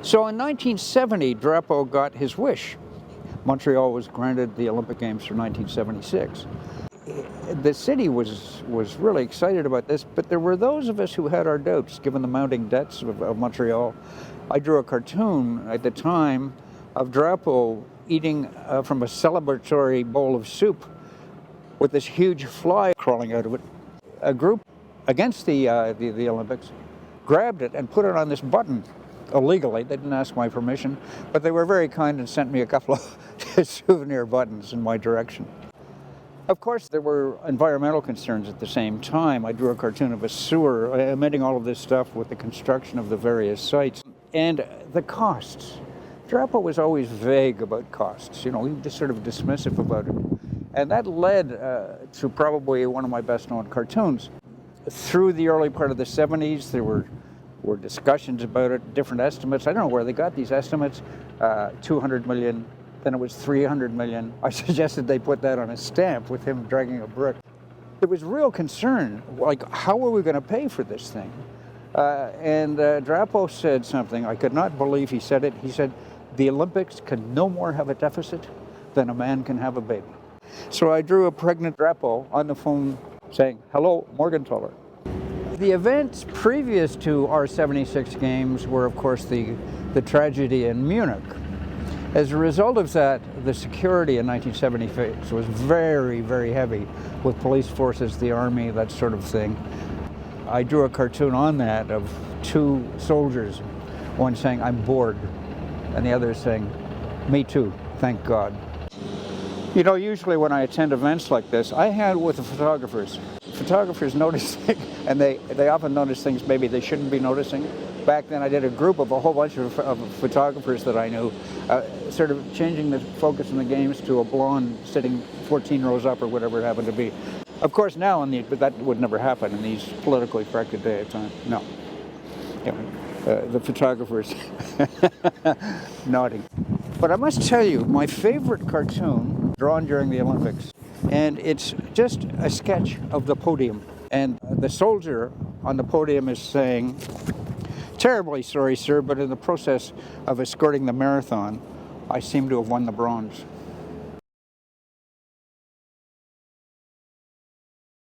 So in 1970, Drapeau got his wish. Montreal was granted the Olympic Games for 1976. The city was really excited about this, but there were those of us who had our doubts, given the mounting debts of Montreal. I drew a cartoon at the time of Drapeau eating from a celebratory bowl of soup with this huge fly crawling out of it. A group against the Olympics grabbed it and put it on this button illegally. They didn't ask my permission, but they were very kind and sent me a couple of souvenir buttons in my direction. Of course, there were environmental concerns at the same time. I drew a cartoon of a sewer, omitting all of this stuff with the construction of the various sites. And the costs. Drapeau was always vague about costs. You know, he was just sort of dismissive about it. And that led to probably one of my best-known cartoons. Through the early part of the 70s, there were discussions about it, different estimates. I don't know where they got these estimates. 200 million, then it was 300 million. I suggested they put that on a stamp with him dragging a brick. There was real concern, like, how are we going to pay for this thing? And Drapeau said something, I could not believe he said it. He said, the Olympics can no more have a deficit than a man can have a baby. So I drew a pregnant Drapeau on the phone saying, hello, Morgenthaler. The events previous to our 76 games were, of course, the tragedy in Munich. As a result of that, the security in 1976 was very, very heavy with police forces, the army, that sort of thing. I drew a cartoon on that of two soldiers, one saying, I'm bored, and the other saying, me too, thank God. You know, usually when I attend events like this, I hang with the photographers. Photographers notice things, and they often notice things maybe they shouldn't be noticing. Back then I did a group of a whole bunch of photographers that I knew, sort of changing the focus in the games to a blonde sitting 14 rows up or whatever it happened to be. Of course now, but that would never happen in these politically corrected day of time. No. Yeah. The photographers nodding. But I must tell you, my favorite cartoon drawn during the Olympics, and it's just a sketch of the podium. And the soldier on the podium is saying, terribly sorry, sir, but in the process of escorting the marathon, I seem to have won the bronze.